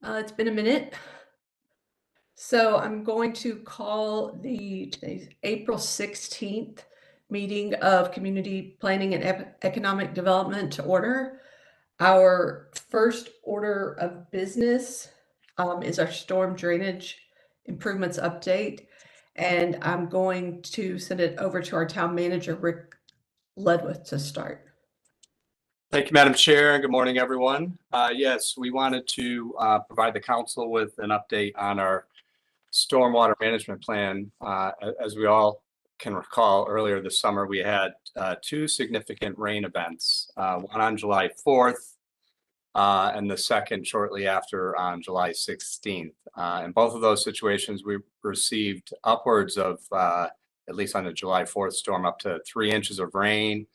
It's been a minute. So I'm going to call today's April 16th meeting of Community Planning and Economic Development to order. Our first order of business is our storm drainage improvements update. And I'm going to send it over to our town manager, Rick Ledwith, to start. Thank you, Madam Chair, and good morning, everyone. Yes, we wanted to provide the council with an update on our stormwater management plan. As we all can recall, earlier this summer, we had two significant rain events, one on July 4th and the second shortly after on July 16th. In both of those situations, we received upwards of, at least on the July 4th storm, up to 3 inches of rain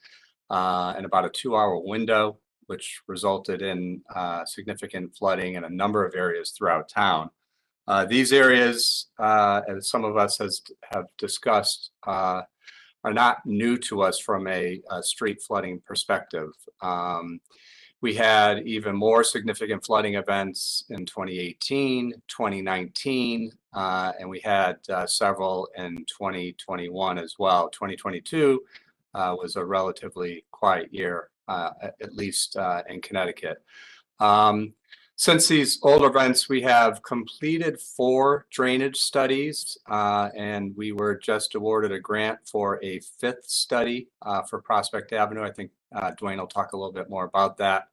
in about a 2-hour window, which resulted in significant flooding in a number of areas throughout town. These areas, as some of us have discussed, are not new to us from a street flooding perspective. We had even more significant flooding events in 2018, 2019, and we had several in 2021 as well. 2022 was a relatively quiet year, at least in Connecticut. Since these old events, we have completed 4 drainage studies, and we were just awarded a grant for a 5th study for Prospect Avenue. I think Dwayne will talk a little bit more about that.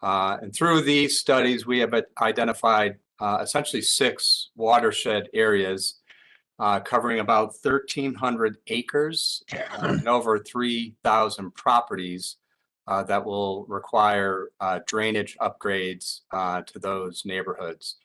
And through these studies, we have identified essentially 6 watershed areas covering about 1,300 acres and over 3,000 properties that will require drainage upgrades to those neighborhoods.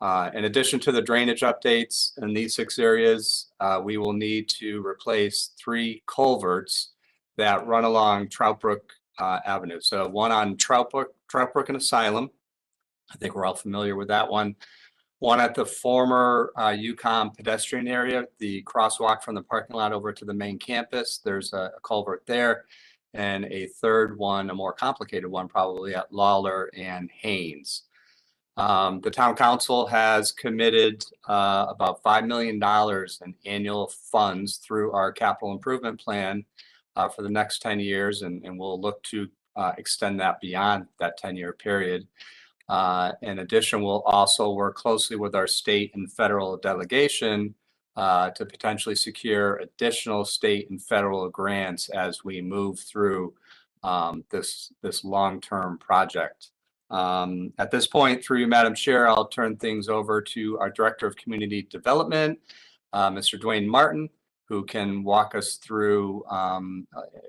In addition to the drainage updates in these 6 areas, we will need to replace 3 culverts that run along Troutbrook Avenue. So one on Troutbrook and Asylum. I think we're all familiar with that one. One at the former UConn pedestrian area, the crosswalk from the parking lot over to the main campus. There's a culvert there. And a third one, a more complicated one, probably at Lawler and Haynes. The town council has committed about $5 million in annual funds through our capital improvement plan for the next 10 years, and we'll look to extend that beyond that 10-year period. In addition, we'll also work closely with our state and federal delegation to potentially secure additional state and federal grants as we move through this long-term project. At this point, through you, Madam Chair, I'll turn things over to our Director of Community Development, Mr. Dwayne Martin, who can walk us through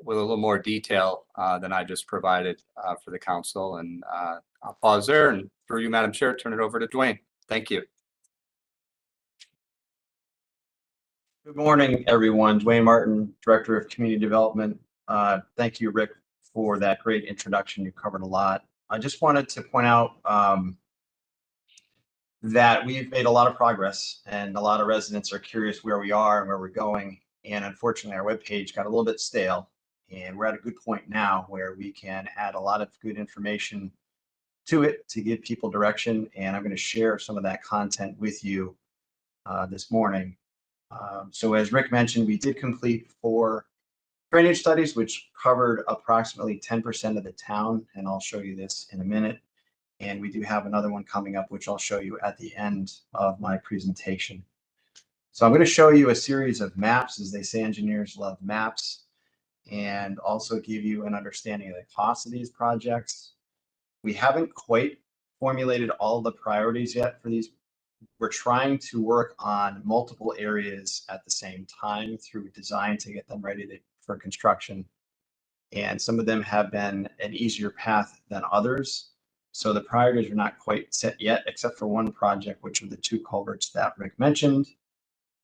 with a little more detail than I just provided for the council. And I'll pause there, and through you, Madam Chair, turn it over to Dwayne. Thank you. Good morning, everyone. Dwayne Martin, Director of Community Development. Thank you, Rick, for that great introduction. You covered a lot. I just wanted to point out that we've made a lot of progress, and a lot of residents are curious where we are and where we're going. And unfortunately, our webpage got a little bit stale, and we're at a good point now where we can add a lot of good information to it to give people direction. And I'm going to share some of that content with you this morning. So as Rick mentioned, we did complete 4 drainage studies, which covered approximately 10% of the town, and I'll show you this in a minute. And we do have another one coming up, which I'll show you at the end of my presentation. So I'm going to show you a series of maps. As they say, engineers love maps, and also give you an understanding of the cost of these projects. We haven't quite formulated all the priorities yet for these. We're trying to work on multiple areas at the same time through design to get them ready for construction. And some of them have been an easier path than others. So the priorities are not quite set yet, except for one project, which are the 2 culverts that Rick mentioned.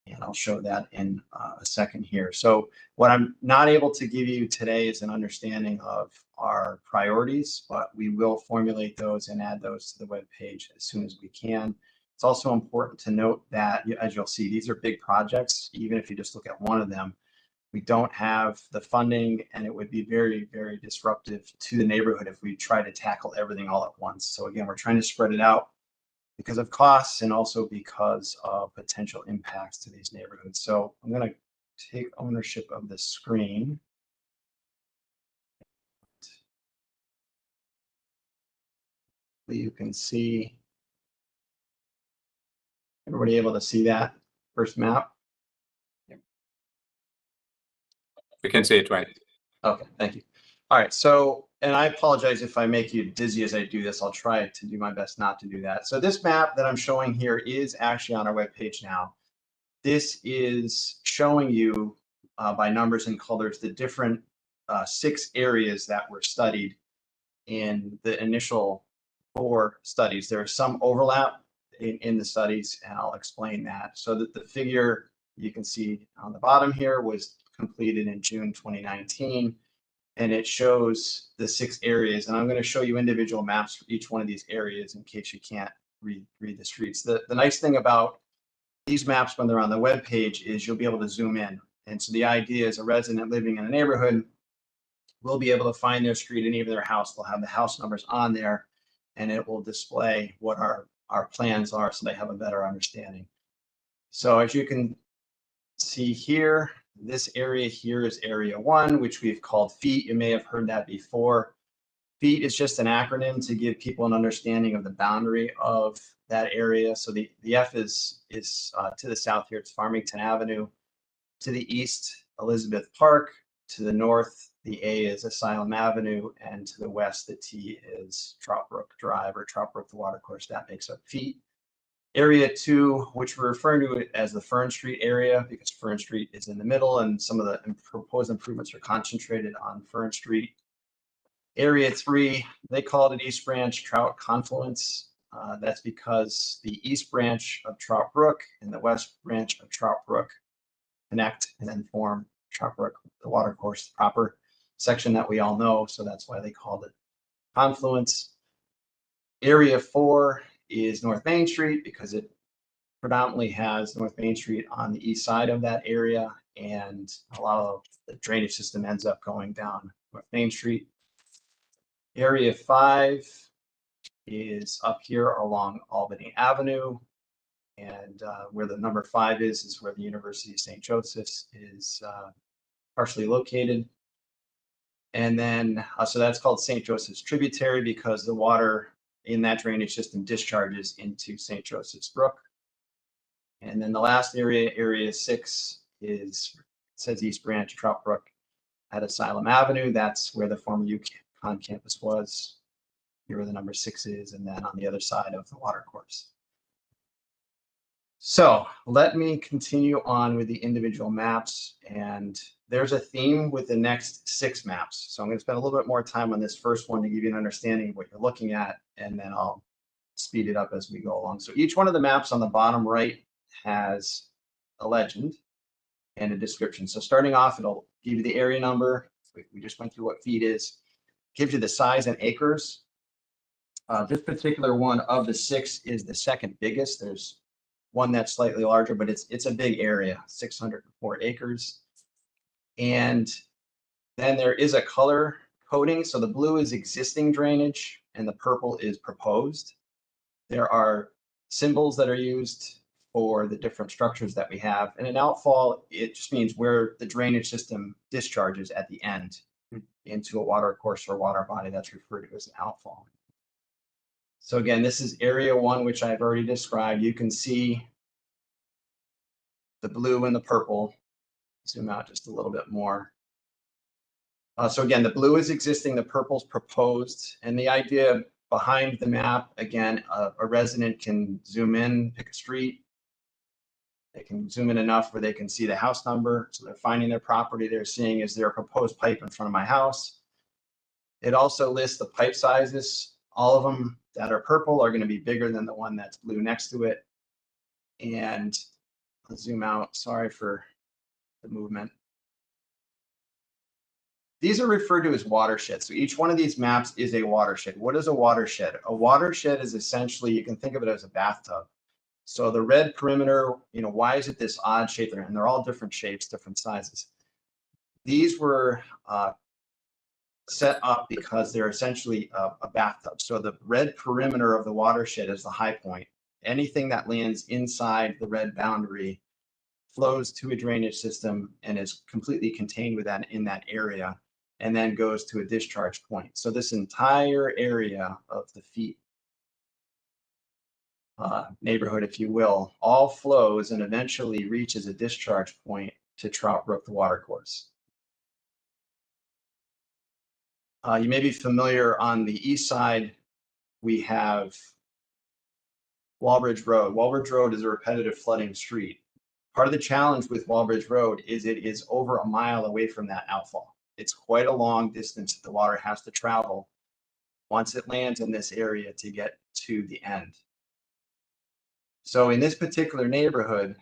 And I'll show that in a second here. So what I'm not able to give you today is an understanding of our priorities, but we will formulate those and add those to the web page as soon as we can. It's also important to note that, as you'll see, these are big projects. Even if you just look at one of them, we don't have the funding, and it would be very, very disruptive to the neighborhood if we try to tackle everything all at once. So again, we're trying to spread it out. because of costs and also because of potential impacts to these neighborhoods. So I'm going to take ownership of the screen. You can see, everybody able to see that first map? We can see it, Dwayne. Okay, thank you. All right, so, and I apologize if I make you dizzy as I do this. I'll try to do my best not to do that. So this map that I'm showing here is actually on our webpage now. This is showing you by numbers and colors the different 6 areas that were studied in the initial 4 studies. There is some overlap in the studies, and I'll explain that. So that the figure you can see on the bottom here was completed in June 2019, and it shows the 6 areas. And I'm going to show you individual maps for each one of these areas in case you can't read the streets. The nice thing about these maps when they're on the web page is you'll be able to zoom in. And so the idea is a resident living in a neighborhood will be able to find their street and even their house. They'll have the house numbers on there, and it will display what our plans are so they have a better understanding. So as you can see here, this area here is area 1, which we've called feet. You may have heard that before. Feet is just an acronym to give people an understanding of the boundary of that area. So the F is to the south here, it's Farmington Avenue. To the east, Elizabeth Park. To the north, the A is Asylum Avenue. And to the west, the T is Trout Brook Drive or Trout Brook, the watercourse. That makes up feet. Area 2, which we're referring to it as the Fern Street area because Fern Street is in the middle and some of the proposed improvements are concentrated on Fern Street. Area 3, they call it East Branch Trout Confluence. That's because the East Branch of Trout Brook and the West Branch of Trout Brook connect and then form Trout Brook, the watercourse, the proper section that we all know. So that's why they called it Confluence. Area 4 is North Main Street because it predominantly has North Main Street on the east side of that area, and a lot of the drainage system ends up going down North Main Street. Area 5 is up here along Albany Avenue, and where the number 5 is where the University of St. Joseph's is partially located. And then, so that's called St. Joseph's Tributary because the water in that drainage system discharges into St. Joseph's Brook. And then the last area, area 6, is, it says East Branch Trout Brook at Asylum Avenue. That's where the former UConn campus was. Here where the number 6 is, and then on the other side of the watercourse. So let me continue on with the individual maps, and there's a theme with the next 6 maps. So I'm going to spend a little bit more time on this first one to give you an understanding of what you're looking at, and then I'll speed it up as we go along. So each one of the maps on the bottom right has a legend and a description. So starting off, it'll give you the area number. We just went through what feet is. Gives you the size in acres. This particular one of the 6 is the second biggest. There's one that's slightly larger, but it's a big area, 604 acres. And then there is a color coding. So the blue is existing drainage and the purple is proposed. There are symbols that are used for the different structures that we have. And an outfall, it just means where the drainage system discharges at the end into a water course or water body. That's referred to as an outfall. So again, this is area 1, which I've already described. You can see the blue and the purple. Zoom out just a little bit more. So again, the blue is existing, the purple's proposed, and the idea behind the map, again, a resident can zoom in, pick a street. They can zoom in enough where they can see the house number. So they're finding their property. They're seeing, is there a proposed pipe in front of my house? It also lists the pipe sizes. All of them that are purple are going to be bigger than the one that's blue next to it. And I'll zoom out. Sorry for the movement. These are referred to as watersheds. So each one of these maps is a watershed. What is a watershed? A watershed is essentially, you can think of it as a bathtub. So the red perimeter, why is it this odd shape? And they're all different shapes, different sizes. These were set up because they're essentially a bathtub. So the red perimeter of the watershed is the high point. anything that lands inside the red boundary flows to a drainage system and is completely contained in that area, and then goes to a discharge point. So this entire area of the Feet neighborhood, if you will, all flows and eventually reaches a discharge point to Trout Brook, the watercourse. You may be familiar, on the east side, we have Walbridge Road. Walbridge Road is a repetitive flooding street. Part of the challenge with Walbridge Road is it is over a mile away from that outfall. It's quite a long distance that the water has to travel once it lands in this area to get to the end. So in this particular neighborhood,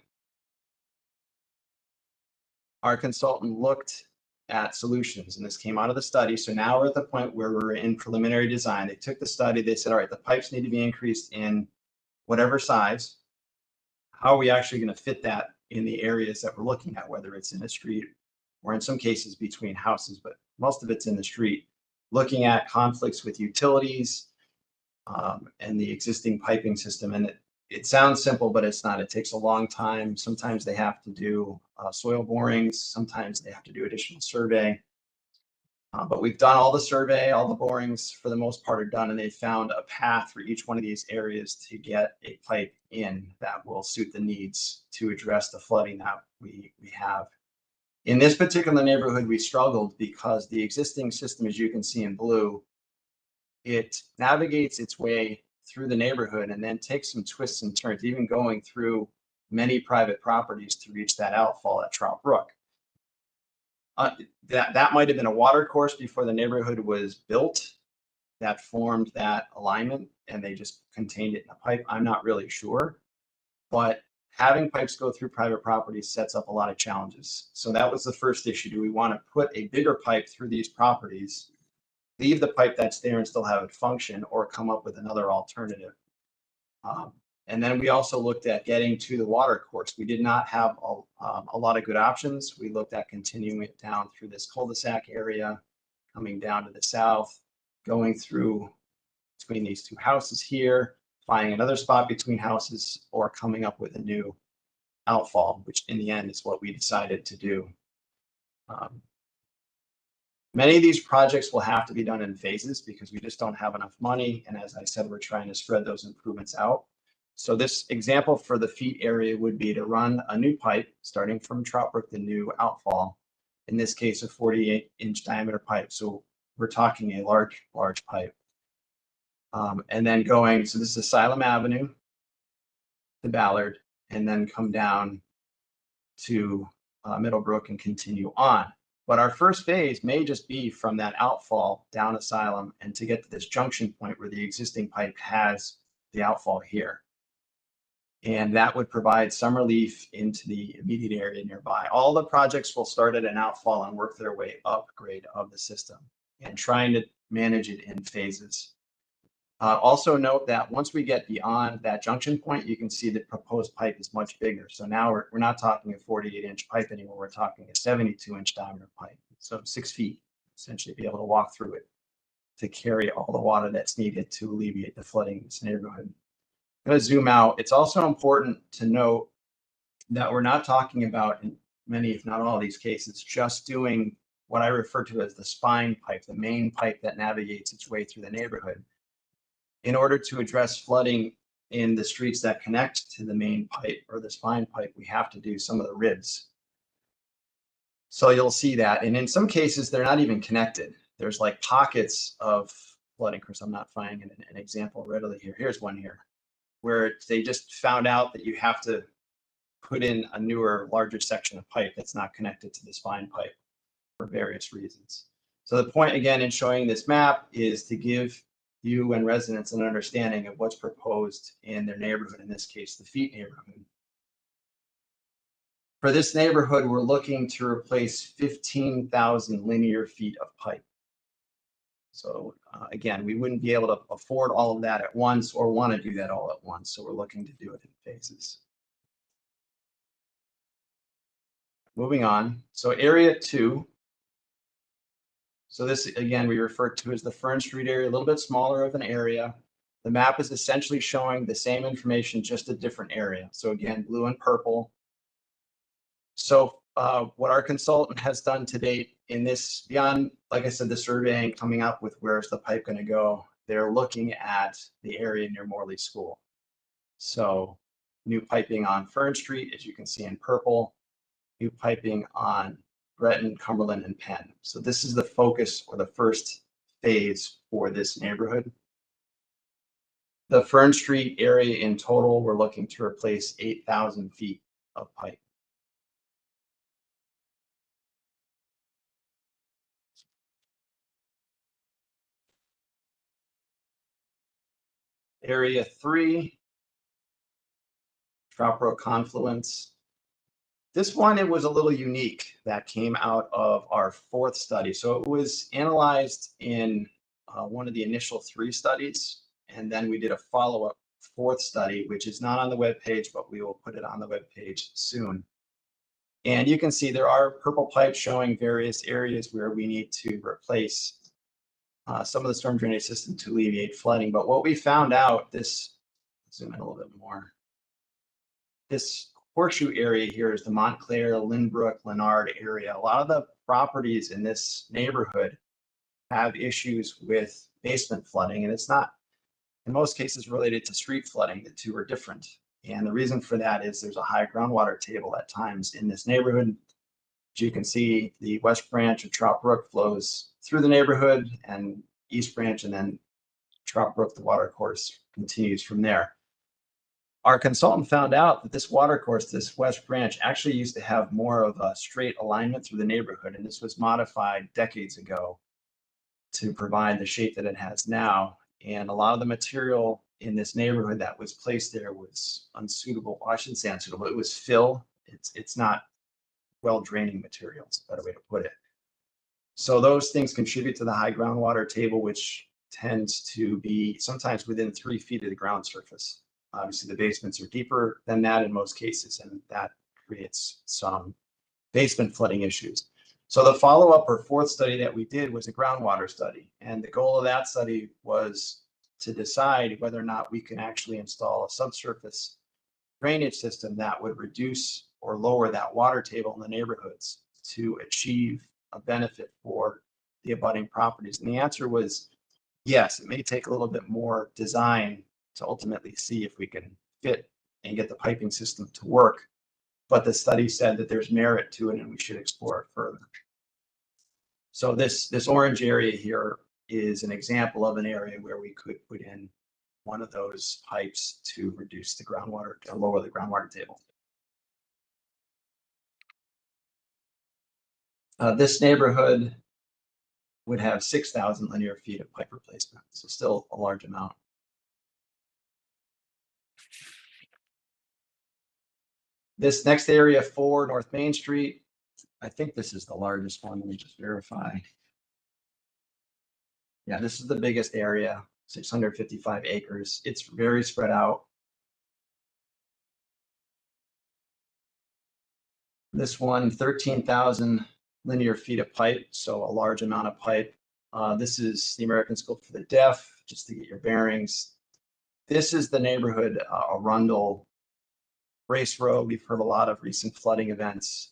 our consultant looked at solutions, and this came out of the study. So now we're at the point where we're in preliminary design. They took the study, they said, all right, the pipes need to be increased in whatever size. How are we actually going to fit that in the areas that we're looking at, whether it's in a street or in some cases between houses, but most of it's in the street. Looking at conflicts with utilities and the existing piping system. And it sounds simple, but it's not. It takes a long time. Sometimes they have to do soil borings. Sometimes they have to do additional survey. But we've done all the survey, all the borings for the most part are done, and they found a path for each one of these areas to get a pipe in that will suit the needs to address the flooding that we have. In this particular neighborhood, we struggled because the existing system, as you can see in blue, it navigates its way through the neighborhood and then takes some twists and turns, even going through many private properties to reach that outfall at Trout Brook. That might have been a water course before the neighborhood was built that formed that alignment, and they just contained it in a pipe. I'm not really sure, but having pipes go through private property sets up a lot of challenges. So that was the first issue. Do we want to put a bigger pipe through these properties, leave the pipe that's there and still have it function, or come up with another alternative? And then we also looked at getting to the water course. We did not have a lot of good options. We looked at continuing it down through this cul-de-sac area, coming down to the south, going through between these two houses here, finding another spot between houses, or coming up with a new outfall, which in the end is what we decided to do. Many of these projects will have to be done in phases because we just don't have enough money. And as I said, we're trying to spread those improvements out. So this example for the Feet area would be to run a new pipe starting from Trout Brook, the new outfall, in this case, a 48-inch diameter pipe. So we're talking a large pipe. And then going, so this is Asylum Avenue, the Ballard, and then come down to Middlebrook and continue on. But our first phase may just be from that outfall down Asylum and to get to this junction point where the existing pipe has the outfall here. And that would provide some relief into the immediate area nearby. All the projects will start at an outfall and work their way upgrade of the system, and trying to manage it in phases. Also note that once we get beyond that junction point, you can see the proposed pipe is much bigger. So now we're not talking a 48-inch pipe anymore. We're talking a 72-inch diameter pipe. So 6 feet, essentially, be able to walk through it to carry all the water that's needed to alleviate the flooding in this neighborhood. I'm going to zoom out. It's also important to note that we're not talking about, in many, if not all of these cases, just doing what I refer to as the spine pipe, the main pipe that navigates its way through the neighborhood. In order to address flooding in the streets that connect to the main pipe or the spine pipe, we have to do some of the ribs. So you'll see that. And in some cases, they're not even connected. There's like pockets of flooding. Of course, I'm not finding an example readily here. Here's one here, where they just found out that you have to put in a newer, larger section of pipe that's not connected to the spine pipe for various reasons. So the point, again, in showing this map is to give you and residents an understanding of what's proposed in their neighborhood, in this case, the Feet neighborhood. For this neighborhood, we're looking to replace 15,000 linear feet of pipe. So again, we wouldn't be able to afford all of that at once or want to do that all at once. So we're looking to do it in phases. Moving on. So area 2. So this, again, we refer to as the Fern Street area, a little bit smaller of an area. The map is essentially showing the same information, just a different area. So again, blue and purple. So what our consultant has done to date in this, beyond, like I said, the surveying, coming up with where's the pipe going to go, they're looking at the area near Morley School. So new piping on Fern Street, as you can see in purple, new piping on Breton, Cumberland, and Penn. So this is the focus, or the first phase for this neighborhood. The Fern Street area in total, we're looking to replace 8,000 feet of pipe. Area 3, Trout Brook confluence. This one, it was a little unique, that came out of our 4th study. So it was analyzed in one of the initial 3 studies, and then we did a follow-up 4th study, which is not on the web page, but we will put it on the web page soon. And you can see there are purple pipes showing various areas where we need to replace some of the storm drainage system to alleviate flooding. But what we found out, zoom in a little bit more. This horseshoe area here is the Montclair, Lynbrook, Leonard area. A lot of the properties in this neighborhood have issues with basement flooding, and it's not, in most cases, related to street flooding. The two are different. And the reason for that is there's a high groundwater table at times in this neighborhood. As you can see, the West Branch of Trout Brook flows through the neighborhood, and East Branch, and then Trout Brook, the water course, continues from there. Our consultant found out that this water course, this West Branch, actually used to have more of a straight alignment through the neighborhood, and this was modified decades ago to provide the shape that it has now. And a lot of the material in this neighborhood that was placed there was unsuitable. Well, I shouldn't say unsuitable. It was fill. It's not well draining material. It's a better way to put it. So those things contribute to the high groundwater table, which tends to be sometimes within 3 feet of the ground surface. Obviously, the basements are deeper than that in most cases, and that creates some basement flooding issues. So the follow-up or 4th study that we did was a groundwater study. And the goal of that study was to decide whether or not we can actually install a subsurface drainage system that would reduce or lower that water table in the neighborhoods to achieve a benefit for the abutting properties. And the answer was yes. It may take a little bit more design to ultimately see if we can fit and get the piping system to work. But the study said that there's merit to it and we should explore it further. So this orange area here is an example of an area where we could put in one of those pipes to reduce the groundwater, to lower the groundwater table. This neighborhood would have 6,000 linear feet of pipe replacement, so still a large amount. This next area, 4 North Main Street, I think this is the largest one. Let me just verify. Yeah, this is the biggest area, 655 acres. It's very spread out. This one, 13,000 linear feet of pipe, so a large amount of pipe. This is the American School for the Deaf, just to get your bearings. This is the neighborhood, Arundel, Race Road. We've heard a lot of recent flooding events.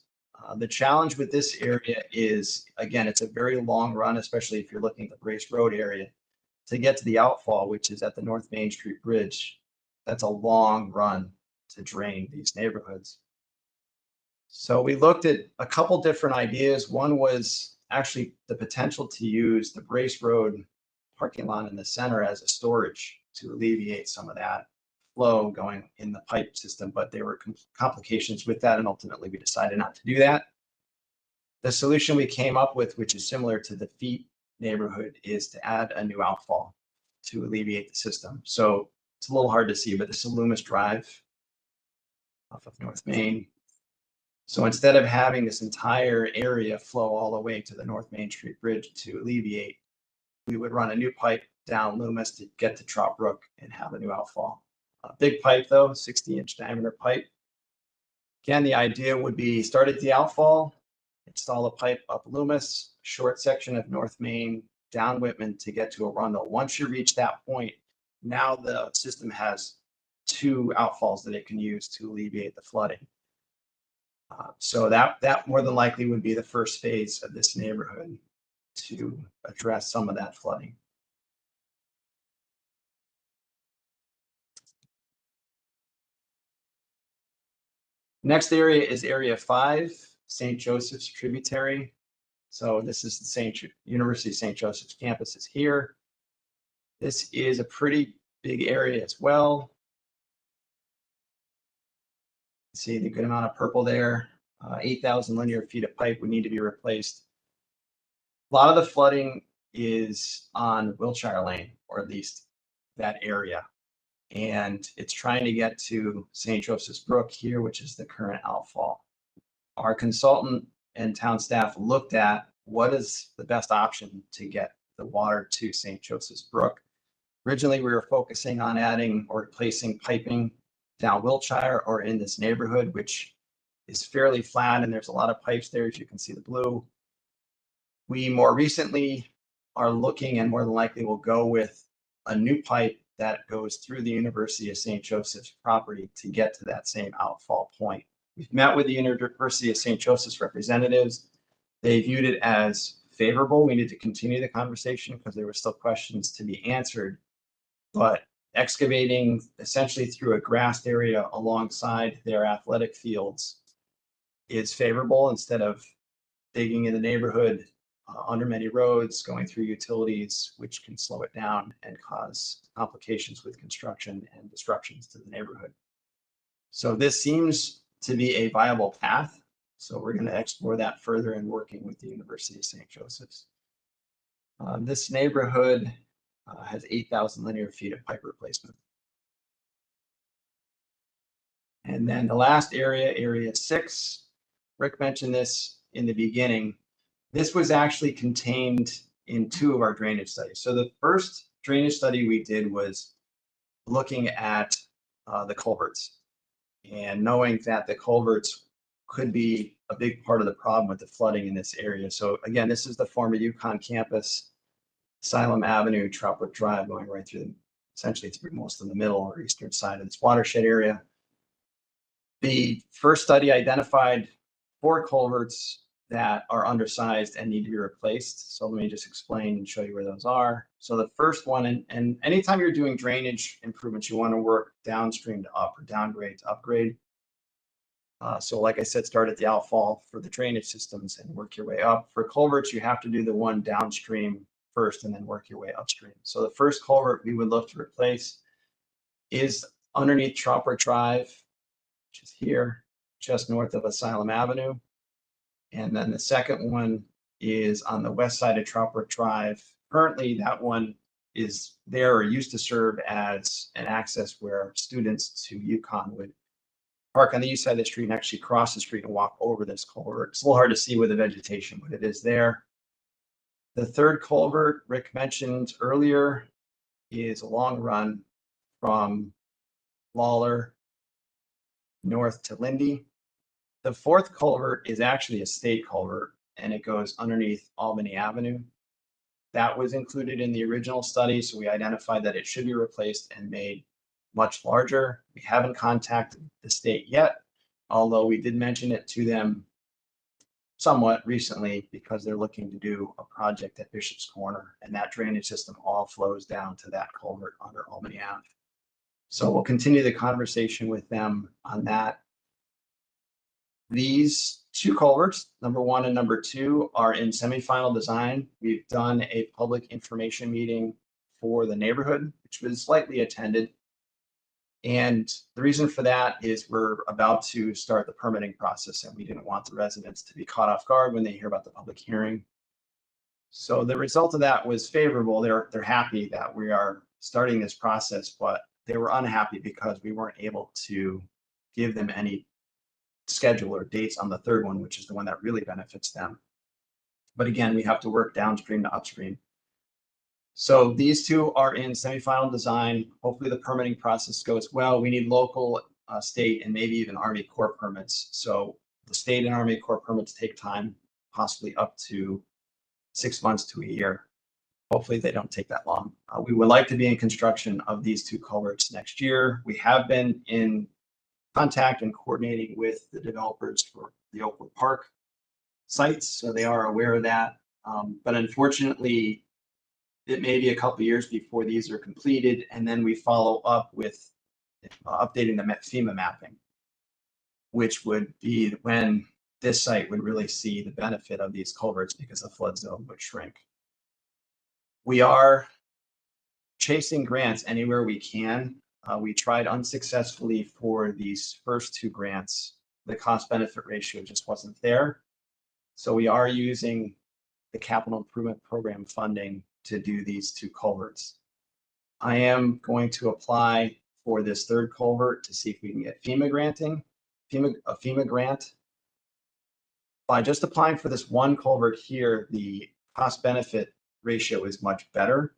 The challenge with this area is, again, it's a very long run, especially if you're looking at the Brace Road area. To get to the outfall, which is at the North Main Street Bridge, that's a long run to drain these neighborhoods. So we looked at a couple different ideas. One was actually the potential to use the Brace Road parking lot in the center as a storage to alleviate some of that flow going in the pipe system, but there were complications with that, and ultimately we decided not to do that. The solution we came up with, which is similar to the Feet neighborhood, is to add a new outfall to alleviate the system. So it's a little hard to see, but this is Loomis Drive off of North Main. So instead of having this entire area flow all the way to the North Main Street Bridge to alleviate, we would run a new pipe down Loomis to get to Trout Brook and have a new outfall. A big pipe though, 60-inch diameter pipe. Again, the idea would be start at the outfall, install a pipe up Loomis, short section of North Main, down Whitman to get to Arundel. Once you reach that point, now the system has 2 outfalls that it can use to alleviate the flooding. So that more than likely would be the first phase of this neighborhood to address some of that flooding. Next area is Area 5, St. Joseph's tributary. So this is the University of St. Joseph's campus is here. This is a pretty big area as well. See the good amount of purple there. 8,000 linear feet of pipe would need to be replaced. A lot of the flooding is on Wilshire Lane, or at least that area. And it's trying to get to St. Joseph's Brook here, which is the current outfall. Our consultant and town staff looked at what is the best option to get the water to St. Joseph's Brook. Originally, we were focusing on adding or replacing piping down Wilshire or in this neighborhood, which is fairly flat, and there's a lot of pipes there, as you can see the blue. We more recently are looking, and more than likely will go with a new pipe that goes through the University of St. Joseph's property to get to that same outfall point. We've met with the University of St. Joseph's representatives. They viewed it as favorable. We need to continue the conversation because there were still questions to be answered. But excavating essentially through a grassed area alongside their athletic fields is favorable instead of digging in the neighborhood under many roads, going through utilities, which can slow it down and cause complications with construction and disruptions to the neighborhood. So this seems to be a viable path. So we're going to explore that further in working with the University of St. Joseph's. This neighborhood has 8,000 linear feet of pipe replacement. And then the last area, Area 6, Rick mentioned this in the beginning. This was actually contained in 2 of our drainage studies. So the first drainage study we did was looking at the culverts and knowing that the culverts could be a big part of the problem with the flooding in this area. So again, this is the former UConn campus, Asylum Avenue, Troutbrook Drive, going right through essentially through most of the middle or eastern side of this watershed area. The first study identified 4 culverts that are undersized and need to be replaced. So let me just explain and show you where those are. So the first one, and anytime you're doing drainage improvements, you want to work downstream to up or downgrade to upgrade. So like I said, start at the outfall for the drainage systems and work your way up. For culverts, you have to do the one downstream first and then work your way upstream. So the first culvert we would look to replace is underneath Troutbrook Drive, which is here, just north of Asylum Avenue. And then the second one is on the west side of Troutbrook Drive. Currently, that one is there or used to serve as an access where students to UConn would park on the east side of the street and actually cross the street and walk over this culvert. It's a little hard to see with the vegetation, but it is there. The third culvert Rick mentioned earlier is a long run from Lawler north to Lindy. The fourth culvert is actually a state culvert, and it goes underneath Albany Avenue. That was included in the original study, so we identified that it should be replaced and made much larger. We haven't contacted the state yet, although we did mention it to them somewhat recently because they're looking to do a project at Bishop's Corner, and that drainage system all flows down to that culvert under Albany Ave. So we'll continue the conversation with them on that. These 2 culverts, number 1 and number 2, are in semi-final design. We've done a public information meeting for the neighborhood, which was slightly attended. And the reason for that is we're about to start the permitting process, and we didn't want the residents to be caught off guard when they hear about the public hearing. So the result of that was favorable. They're happy that we are starting this process, but they were unhappy because we weren't able to give them any schedule or dates on the third one, which is the one that really benefits them. But again, we have to work downstream to upstream. So these 2 are in semi-final design. Hopefully the permitting process goes well. We need local, state, and maybe even Army Corps permits. So the state and Army Corps permits take time, possibly up to 6 months to a year. Hopefully they don't take that long. We would like to be in construction of these 2 culverts next year. We have been in contact and coordinating with the developers for the Oakwood Park sites, so they are aware of that. But unfortunately, it may be a couple of years before these are completed, and then we follow up with updating the FEMA mapping, which would be when this site would really see the benefit of these culverts because the flood zone would shrink. We are chasing grants anywhere we can. We tried unsuccessfully for these first 2 grants. The cost benefit ratio just wasn't there. So we are using the capital improvement program funding to do these 2 culverts. I am going to apply for this 3rd culvert to see if we can get FEMA grant. By just applying for this 1 culvert here, the cost benefit ratio is much better.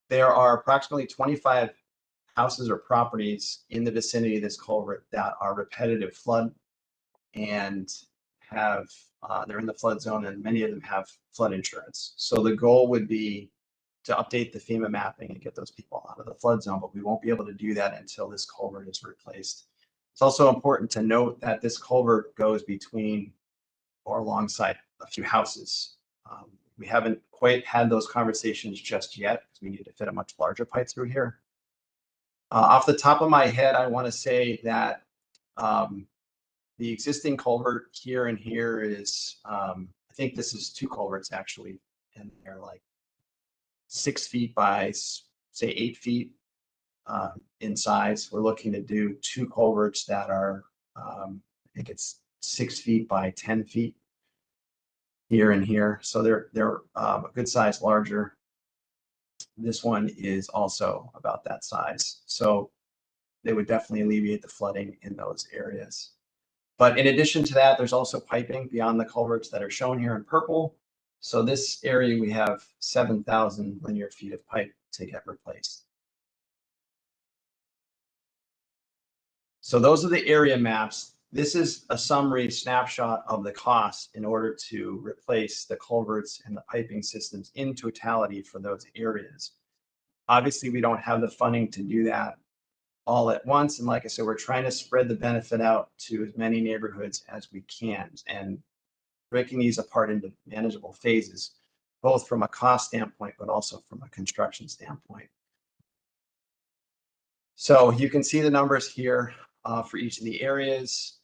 There are approximately 25 houses or properties in the vicinity of this culvert that are repetitive flood and have they're in the flood zone, and many of them have flood insurance. So the goal would be to update the FEMA mapping and get those people out of the flood zone, but we won't be able to do that until this culvert is replaced. It's also important to note that this culvert goes between or alongside a few houses. We haven't quite had those conversations just yet because we need to fit a much larger pipe through here. Off the top of my head, I want to say that the existing culvert here and here is, I think this is 2 culverts actually, and they're like 6 feet by say 8 feet in size. We're looking to do 2 culverts that are, I think it's 6 feet by 10 feet here and here. So they're a good size larger. This one is also about that size. So they would definitely alleviate the flooding in those areas. But in addition to that, there's also piping beyond the culverts that are shown here in purple. So this area, we have 7,000 linear feet of pipe to get replaced. So those are the area maps. This is a summary snapshot of the costs in order to replace the culverts and the piping systems in totality for those areas. Obviously, we don't have the funding to do that all at once. And like I said, we're trying to spread the benefit out to as many neighborhoods as we can and breaking these apart into manageable phases, both from a cost standpoint, but also from a construction standpoint. So you can see the numbers here for each of the areas.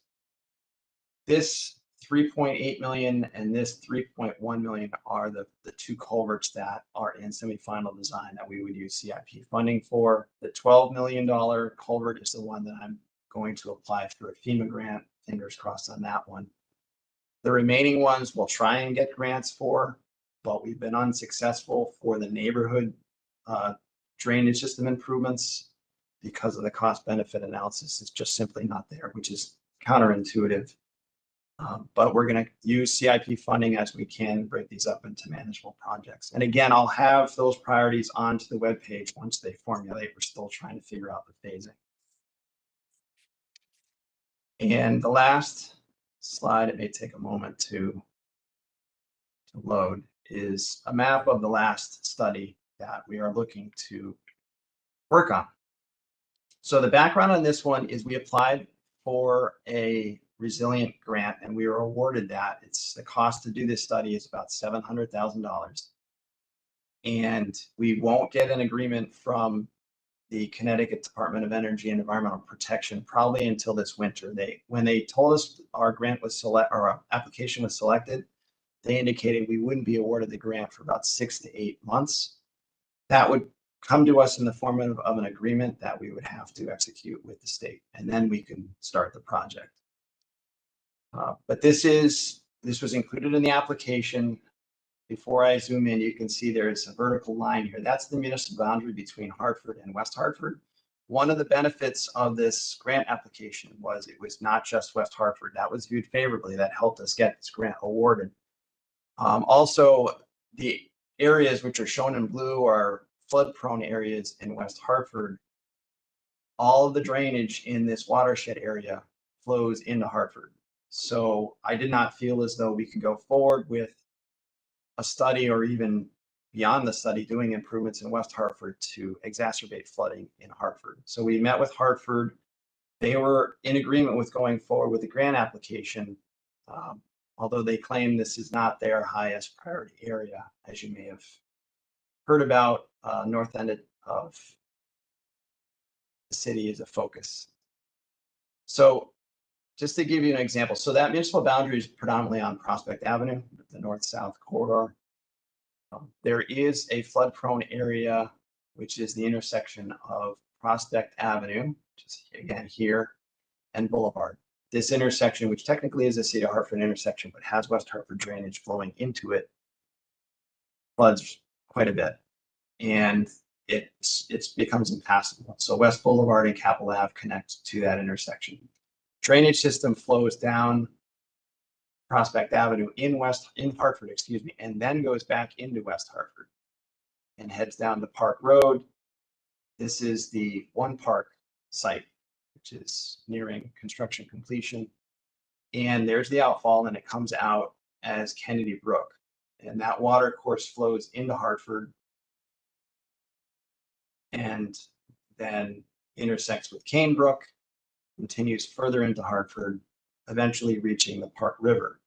This 3.8 million and this 3.1 million are the 2 culverts that are in semi-final design that we would use CIP funding for. The $12 million culvert is the one that I'm going to apply through a FEMA grant. Fingers crossed on that one. The remaining ones we'll try and get grants for, but we've been unsuccessful for the neighborhood drainage system improvements because of the cost benefit analysis. It's just simply not there, which is counterintuitive. But we're going to use CIP funding as we can, break these up into manageable projects. And again, I'll have those priorities onto the webpage once they formulate. We're still trying to figure out the phasing. And the last slide, it may take a moment to load, is a map of the last study that we are looking to work on. So the background on this one is we applied for a resilient grant and we were awarded that. It's the cost to do this study is about $700,000. And we won't get an agreement from the Connecticut Department of Energy and Environmental Protection probably until this winter. When they told us our grant was our application was selected, they indicated we wouldn't be awarded the grant for about 6 to 8 months. That would come to us in the form of an agreement that we would have to execute with the state, and then we can start the project. But this was included in the application. Before I zoom in, you can see there's a vertical line here. That's the municipal boundary between Hartford and West Hartford. One of the benefits of this grant application was it was not just West Hartford. That was viewed favorably. That helped us get this grant awarded. Also, the areas which are shown in blue are flood-prone areas in West Hartford. All of the drainage in this watershed area flows into Hartford. So I did not feel as though we could go forward with a study or even beyond the study, doing improvements in West Hartford to exacerbate flooding in Hartford. So we met with Hartford. They were in agreement with going forward with the grant application, although they claim this is not their highest priority area, as you may have heard about. North end of the city is a focus. So just to give you an example, so that municipal boundary is predominantly on Prospect Avenue, the north-south corridor. There is a flood-prone area, which is the intersection of Prospect Avenue, which is again here, and Boulevard. This intersection, which technically is a City of Hartford intersection, but has West Hartford drainage flowing into it, floods quite a bit, and it becomes impassable. So West Boulevard and Capitol Ave connect to that intersection. Drainage system flows down Prospect Avenue in Hartford, excuse me, and then goes back into West Hartford and heads down to Park Road. This is the One Park site, which is nearing construction completion. And there's the outfall, and it comes out as Kennedy Brook. And that water course flows into Hartford and then intersects with Cane Brook, continues further into Hartford, eventually reaching the Park River.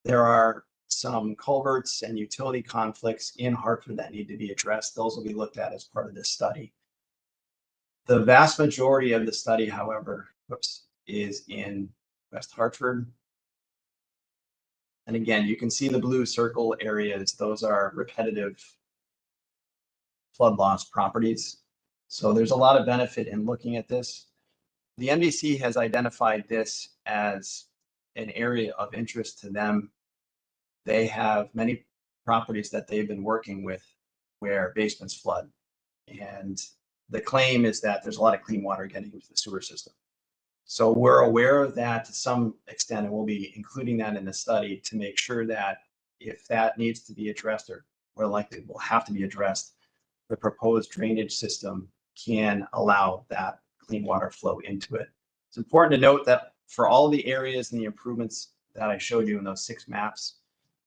There are some culverts and utility conflicts in Hartford that need to be addressed. Those will be looked at as part of this study. The vast majority of the study, however, is in West Hartford. And again, you can see the blue circle areas. Those are repetitive flood loss properties. So there's a lot of benefit in looking at this. The MDC has identified this as an area of interest to them. They have many properties that they've been working with where basements flood. And the claim is that there's a lot of clean water getting into the sewer system. So we're aware of that to some extent, and we'll be including that in the study to make sure that if that needs to be addressed, or likely will have to be addressed, the proposed drainage system can allow that clean water flow into it. It's important to note that for all the areas and the improvements that I showed you in those 6 maps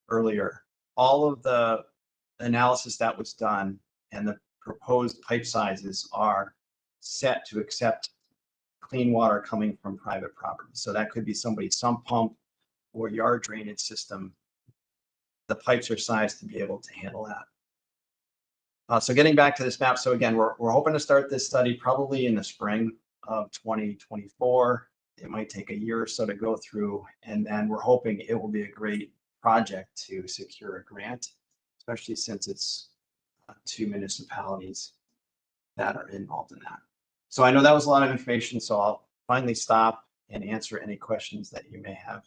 earlier, all of the analysis that was done and the proposed pipe sizes are set to accept clean water coming from private property. So that could be somebody's sump pump or yard drainage system. The pipes are sized to be able to handle that. So getting back to this map, so again, we're hoping to start this study probably in the spring of 2024. It might take a year or so to go through, and then we're hoping it will be a great project to secure a grant, especially since it's 2 municipalities that are involved in that. So I know that was a lot of information, so I'll finally stop and answer any questions that you may have.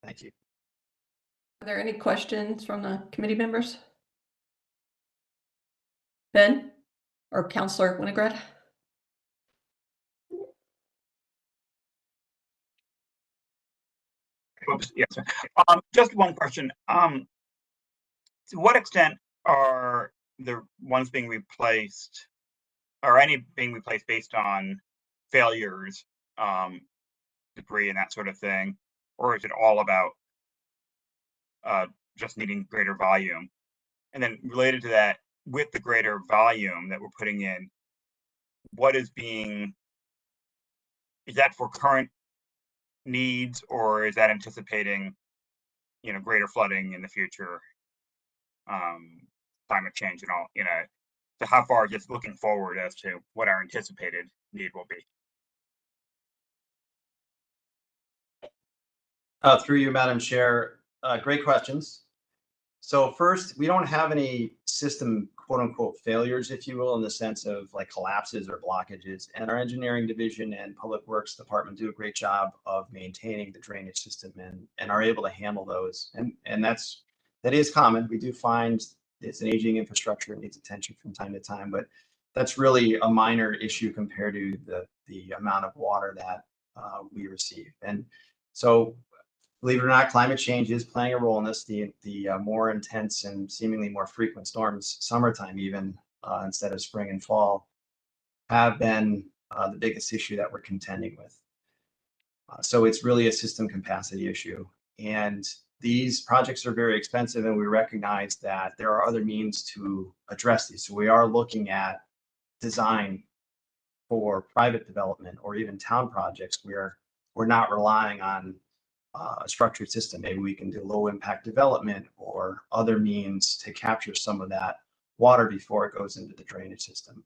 Thank you. Are there any questions from the committee members? Ben or Counselor Winograd? Oops, yes. Just one question. To what extent are the ones being replaced, or any being replaced based on failures, debris and that sort of thing, or is it all about just needing greater volume? And then related to that, with the greater volume that we're putting in, what is that for current needs, or is that anticipating, greater flooding in the future, climate change and all, so how far just looking forward as to what our anticipated need will be? Through you, Madam Chair, great questions. So first, we don't have any system quote unquote failures, if you will, in the sense of like collapses or blockages. And our engineering division and public works department do a great job of maintaining the drainage system and are able to handle those. And that is common. We do find it's an aging infrastructure, it needs attention from time to time, but that's really a minor issue compared to the amount of water that we receive. And so, believe it or not, climate change is playing a role in this. The more intense and seemingly more frequent storms, summertime even, instead of spring and fall, have been the biggest issue that we're contending with. So it's really a system capacity issue. And these projects are very expensive, and we recognize that there are other means to address these. So we are looking at design for private development or even town projects where we're not relying on a structured system. Maybe we can do low impact development or other means to capture some of that water before it goes into the drainage system.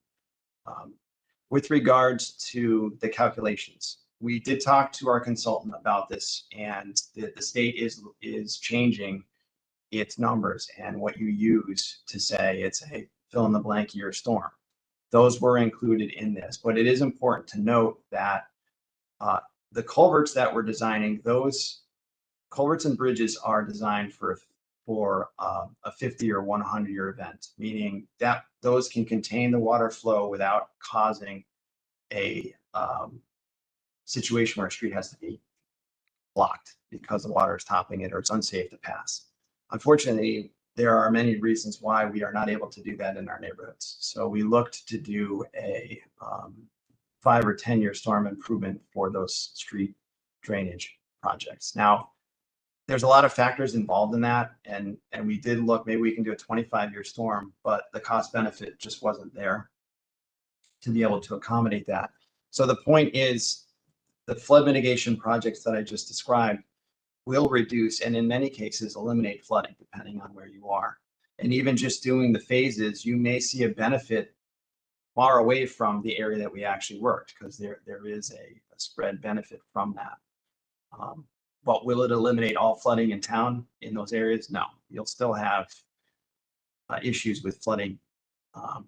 With regards to the calculations, we did talk to our consultant about this, and the state is changing its numbers and what you use to say it's a fill in the blank year storm. Those were included in this, but it is important to note that the culverts that we're designing, those culverts and bridges are designed for a 50 or 100-year event, meaning that those can contain the water flow without causing a situation where a street has to be blocked because the water is topping it or it's unsafe to pass. Unfortunately, there are many reasons why we are not able to do that in our neighborhoods. So we looked to do a 5 or 10-year storm improvement for those street drainage projects. Now, there's a lot of factors involved in that, and we did look, maybe we can do a 25-year storm, but the cost benefit just wasn't there to be able to accommodate that. So the point is, the flood mitigation projects that I just described will reduce and in many cases eliminate flooding depending on where you are. And even just doing the phases, you may see a benefit far away from the area that we actually worked, because there is a spread benefit from that. But will it eliminate all flooding in town in those areas? No, you'll still have issues with flooding,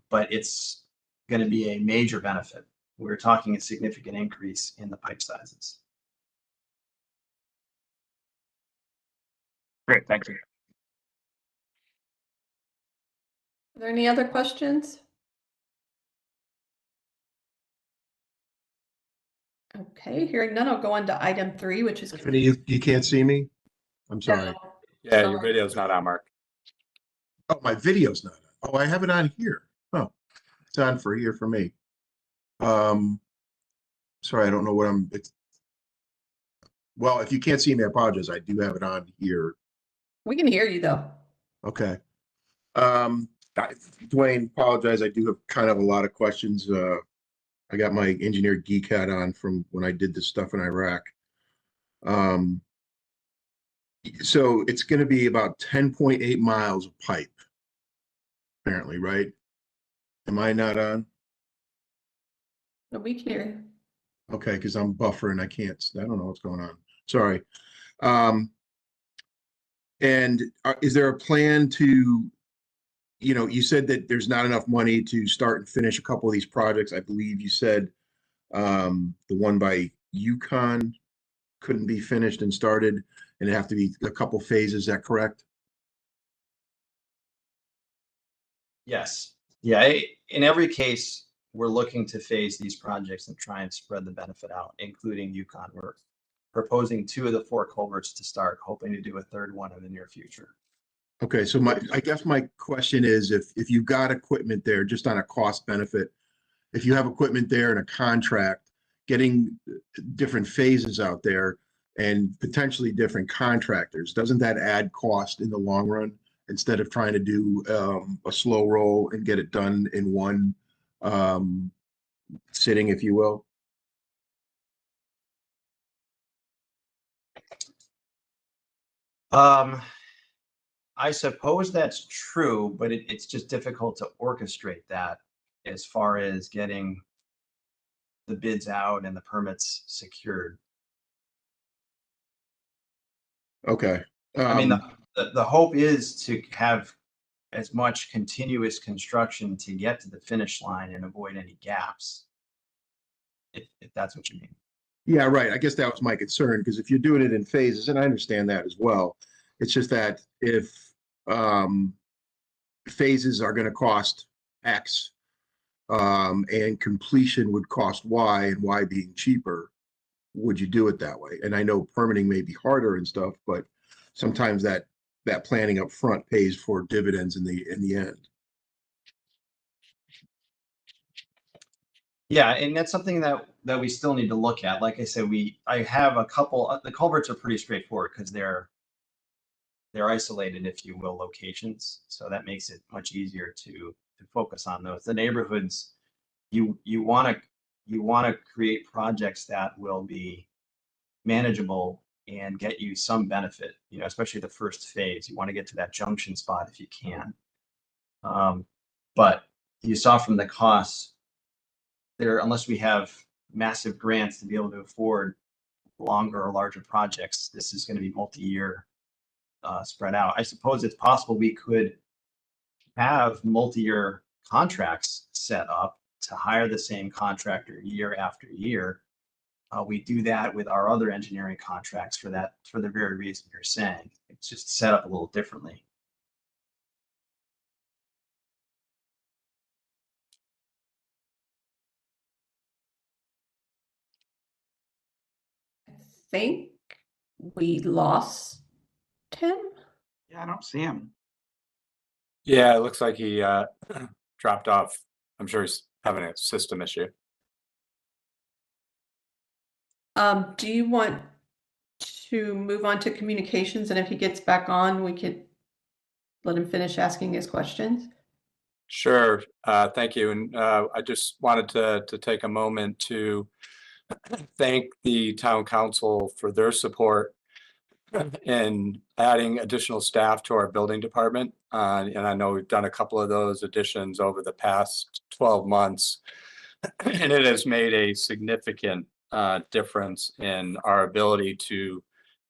but it's going to be a major benefit. We're talking a significant increase in the pipe sizes. Great, thank you. Are there any other questions? Okay, hearing none, I'll go on to item 3, which is. Tiffany, you can't see me? I'm sorry. No, Yeah, your sorry. video's not on, Mark. Oh, my video's not on. Oh, I have it on here. Oh, it's on for here for me. Sorry, I don't know what well, if you can't see me, I apologize. I do have it on here. We can hear you though. Okay. Dwayne, apologize. I do have kind of a lot of questions. I got my engineer geek hat on from when I did this stuff in Iraq. So it's going to be about 10.8 miles of pipe, apparently, right? Am I not on? No, we can hear you. Okay, because I'm buffering. I don't know what's going on. Sorry. And is there a plan to, you said that there's not enough money to start and finish a couple of these projects. I believe you said the one by Yukon couldn't be finished and started, and it'd have to be a couple phases. Is that correct? Yes. Yeah. In every case, we're looking to phase these projects and try and spread the benefit out, including Yukon. We're proposing 2 of the 4 culverts to start, hoping to do a 3rd one in the near future. Okay, so I guess my question is, if you've got equipment there, just on a cost benefit, if you have equipment there in a contract, getting different phases out there and potentially different contractors, doesn't that add cost in the long run instead of trying to do a slow roll and get it done in one sitting, if you will? I suppose that's true, but it's just difficult to orchestrate that as far as getting the bids out and the permits secured. Okay. I mean, the hope is to have as much continuous construction to get to the finish line and avoid any gaps, if that's what you mean. Yeah, right. I guess that was my concern, because if you're doing it in phases, and I understand that as well, it's just that if phases are going to cost X and completion would cost Y, and Y being cheaper, would you do it that way? And I know permitting may be harder and stuff, but sometimes that planning up front pays for dividends in the end. Yeah, and that's something that we still need to look at. Like I said, I have a couple. The culverts are pretty straightforward because they're they're isolated, if you will, locations. So that makes it much easier to focus on those. The neighborhoods, you want to create projects that will be manageable and get you some benefit, you know, especially the first phase. You want to get to that junction spot if you can. But you saw from the costs there, unless we have massive grants to be able to afford longer or larger projects, this is going to be multi-year spread out. I suppose it's possible we could have multi-year contracts set up to hire the same contractor year after year. We do that with our other engineering contracts for the very reason you're saying. It's just set up a little differently. I think we lost him. Yeah, I don't see him. Yeah, it looks like he dropped off. I'm sure he's having a system issue. Do you want to move on to communications, and if he gets back on, we could let him finish asking his questions? Sure. Thank you. And I just wanted to take a moment to thank the town council for their support in adding additional staff to our building department. And I know we've done a couple of those additions over the past 12 months. And it has made a significant difference in our ability to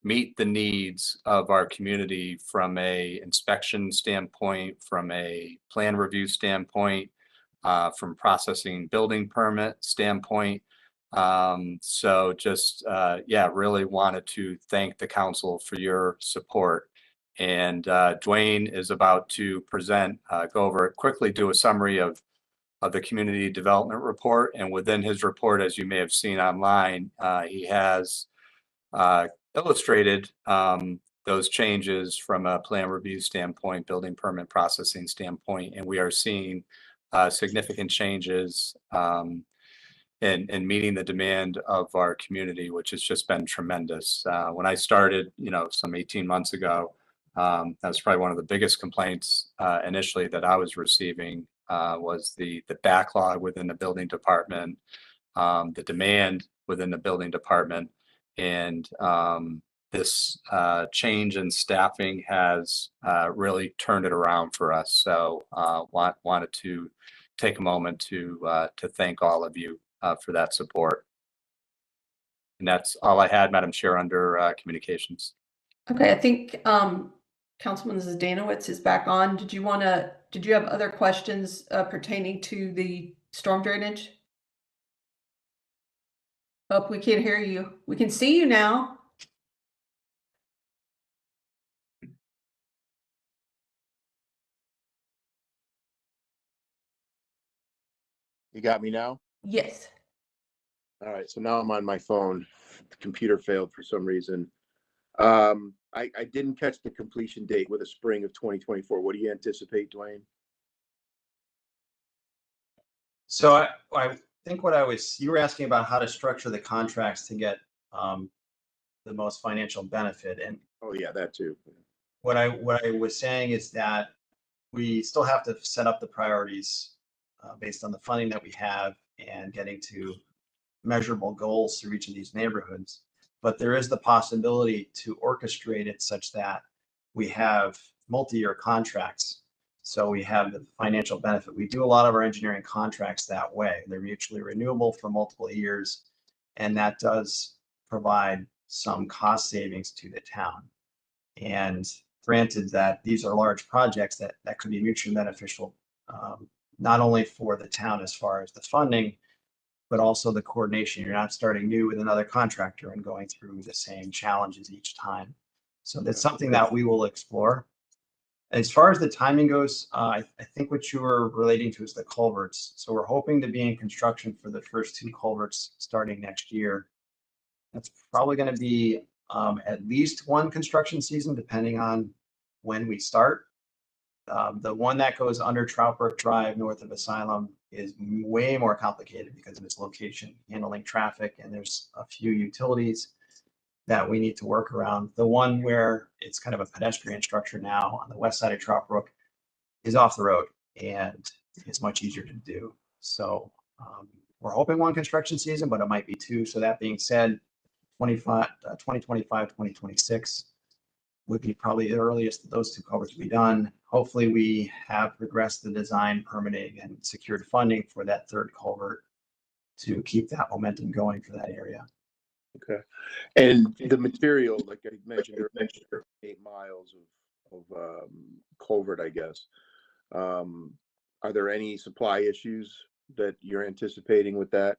meet the needs of our community from a inspection standpoint, from a plan review standpoint, from processing building permit standpoint. So just, yeah, really wanted to thank the council for your support. And Dwayne is about to present, go over it quickly, do a summary of the community development report. And within his report, as you may have seen online, he has illustrated those changes from a plan review standpoint, building permit processing standpoint, and we are seeing significant changes in meeting the demand of our community, which has just been tremendous. When I started, you know, some 18 months ago, that was probably one of the biggest complaints initially that I was receiving was the backlog within the building department, the demand within the building department, and this change in staffing has really turned it around for us. So wanted to take a moment to thank all of you for that support. And that's all I had, Madam Chair, under communications. Okay, I think Councilman Zdanowitz is back on. Did you have other questions pertaining to the storm drainage? Oh, we can't hear you. We can see you now. You got me now? Yes. All right, so now I'm on my phone. The computer failed for some reason. I didn't catch the completion date with a spring of 2024. What do you anticipate, Dwayne? So I think you were asking about how to structure the contracts to get the most financial benefit. And Oh yeah, that too. what I was saying is that we still have to set up the priorities based on the funding that we have and getting to measurable goals through each of these neighborhoods. But there is the possibility to orchestrate it such that we have multi-year contracts. So we have the financial benefit. We do a lot of our engineering contracts that way. They're mutually renewable for multiple years. And that does provide some cost savings to the town. And granted that these are large projects that could be mutually beneficial, not only for the town as far as the funding, but also the coordination. You're not starting new with another contractor and going through the same challenges each time. So that's something that we will explore. As far as the timing goes, I think what you were relating to is the culverts. So we're hoping to be in construction for the first 2 culverts starting next year. That's probably going to be at least 1 construction season, depending on when we start. The one that goes under Trout Brook Drive north of Asylum is way more complicated because of its location, handling traffic, and there's a few utilities. that we need to work around. The one where it's kind of a pedestrian structure now on the west side of Trout Brook is off the road and it's much easier to do. So we're hoping one construction season, but it might be two. So that being said, 2025, 2026 would be probably the earliest that those two culverts will be done. Hopefully we have progressed the design, permitting, and secured funding for that third culvert to keep that momentum going for that area. Okay. And the material, like I mentioned, there are 8 miles of culvert, I guess. Are there any supply issues that you're anticipating with that?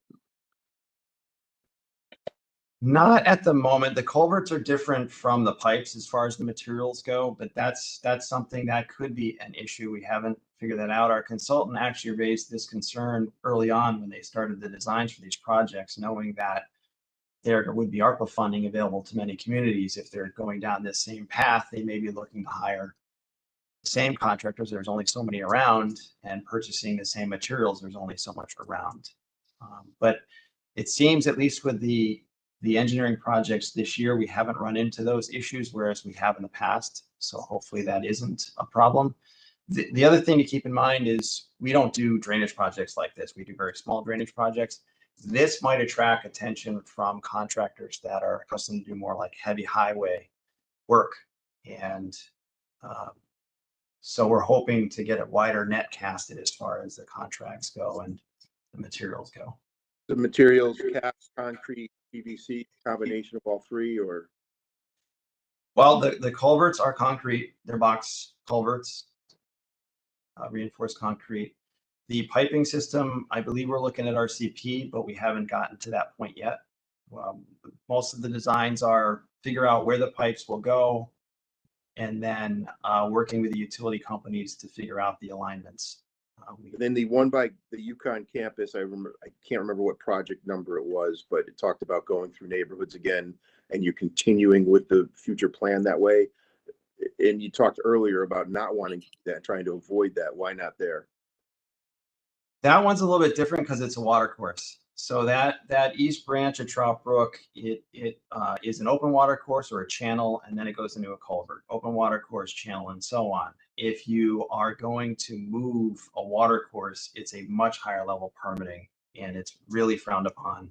Not at the moment. The culverts are different from the pipes as far as the materials go, but that's something that could be an issue. We haven't figured that out. Our consultant actually raised this concern early on when they started the designs for these projects, knowing that there would be ARPA funding available to many communities. If they're going down this same path, they may be looking to hire the same contractors. There's only so many around, and purchasing the same materials, there's only so much around. But it seems, at least with the engineering projects this year, we haven't run into those issues, whereas we have in the past. So hopefully that isn't a problem. The other thing to keep in mind is we don't do drainage projects like this. We do very small drainage projects. This might attract attention from contractors that are accustomed to do more like heavy highway work. And so we're hoping to get a wider net casted as far as the contracts go and the materials go. The materials, cast, concrete, PVC, combination of all three, or? Well, the culverts are concrete. They're box culverts, reinforced concrete. The piping system, I believe we're looking at RCP, but we haven't gotten to that point yet. Most of the designs are figure out where the pipes will go, and then working with the utility companies to figure out the alignments. Then the one by the Yukon campus, I can't remember what project number it was, but it talked about going through neighborhoods again, and you're continuing with the future plan that way. And you talked earlier about not wanting that, trying to avoid that. Why not there? That one's a little bit different because it's a water course. So that east branch of Trout Brook, it is an open water course or a channel, and then it goes into a culvert, open water course, channel, and so on. If you are going to move a water course, it's a much higher level permitting, and it's really frowned upon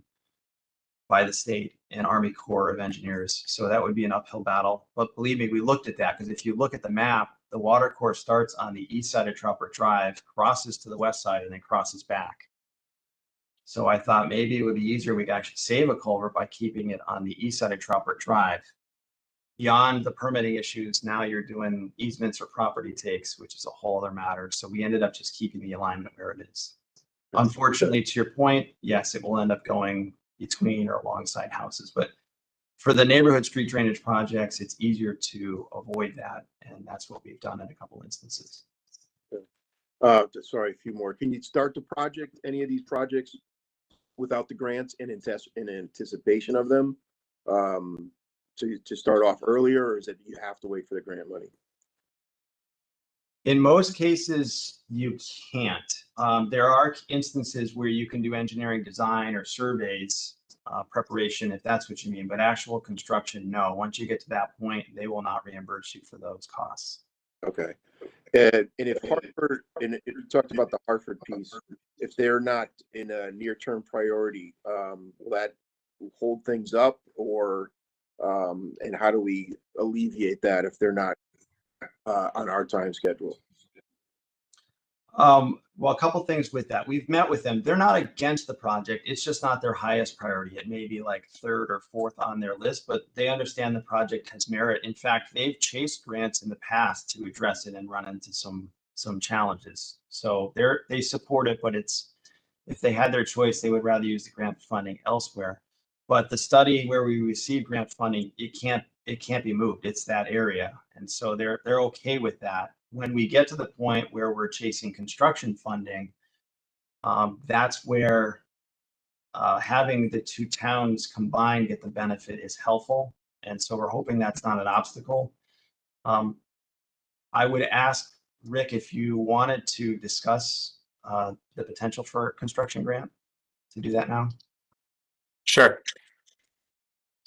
by the state and Army Corps of Engineers. So that would be an uphill battle. But believe me, we looked at that, because if you look at the map, the water course starts on the east side of Trout Brook Drive, crosses to the west side, and then crosses back. So I thought maybe it would be easier. We could actually save a culvert by keeping it on the east side of Trout Brook Drive. Beyond the permitting issues, now you're doing easements or property takes, which is a whole other matter. So we ended up just keeping the alignment where it is. Unfortunately, to your point, yes, it will end up going between or alongside houses. But for the neighborhood street drainage projects, it's easier to avoid that. And that's what we've done in a couple instances. Sorry, a few more. Can you start the project, any of these projects, without the grants in anticipation of them? To start off earlier, or is it you have to wait for the grant money? In most cases, you can't. There are instances where you can do engineering design or surveys, preparation, if that's what you mean, but actual construction, no. Once you get to that point, they will not reimburse you for those costs. Okay. And if Hartford, and you talked about the Hartford piece, if they're not in a near-term priority, will that hold things up, or and how do we alleviate that if they're not on our time schedule? Well, a couple things with that. We've met with them. They're not against the project. It's just not their highest priority. It may be like third or fourth on their list, but they understand the project has merit. In fact, they've chased grants in the past to address it and run into some challenges. So they support it, but if they had their choice, they would rather use the grant funding elsewhere. But the study where we receive grant funding, it can't be moved. It's that area. And so they're okay with that. When we get to the point where we're chasing construction funding, that's where having the two towns combined get the benefit is helpful. And so we're hoping that's not an obstacle. I would ask Rick if you wanted to discuss the potential for a construction grant to do that now. Sure.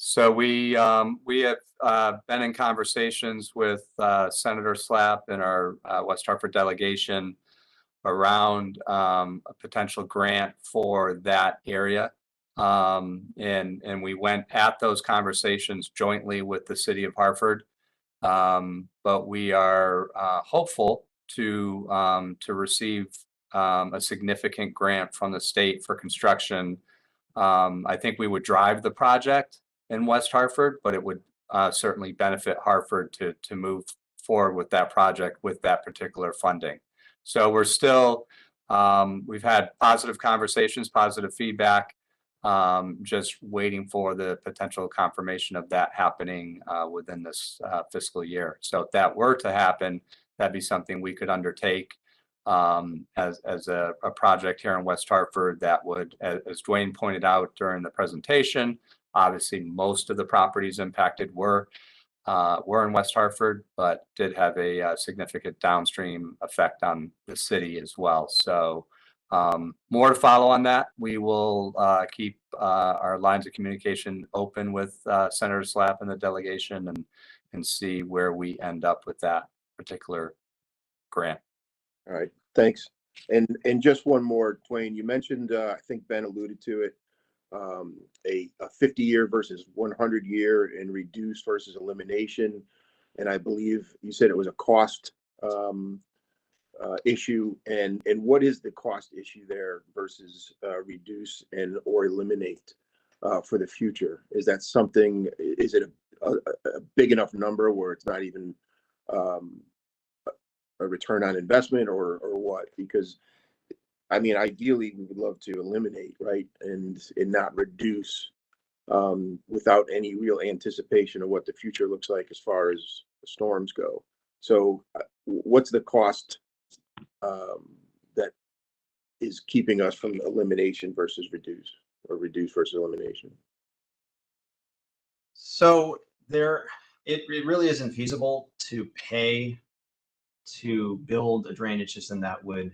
So we have been in conversations with Senator Slapp and our West Hartford delegation around a potential grant for that area. And we went at those conversations jointly with the city of Hartford. But we are hopeful to receive a significant grant from the state for construction. I think we would drive the project in West Hartford, but it would certainly benefit Hartford to move forward with that project with that particular funding. So we're still, we've had positive conversations, positive feedback, just waiting for the potential confirmation of that happening within this fiscal year. So if that were to happen, that'd be something we could undertake as a project here in West Hartford that would, as Dwayne pointed out during the presentation, obviously most of the properties impacted were in West Hartford, but did have a significant downstream effect on the city as well. So more to follow on that. We will keep our lines of communication open with Senator Slapp and the delegation and see where we end up with that particular grant. All right, thanks. And just one more, Dwayne, you mentioned, I think Ben alluded to it, a 50-year versus 100-year and reduce versus elimination. And I believe you said it was a cost issue. And what is the cost issue there versus reduce and or eliminate for the future? Is that something, is it a big enough number where it's not even a return on investment or what? Because I mean, ideally we would love to eliminate, right? And not reduce without any real anticipation of what the future looks like as far as storms go. So what's the cost that is keeping us from elimination versus reduce, or reduce versus elimination? So it really isn't feasible to pay to build a drainage system that would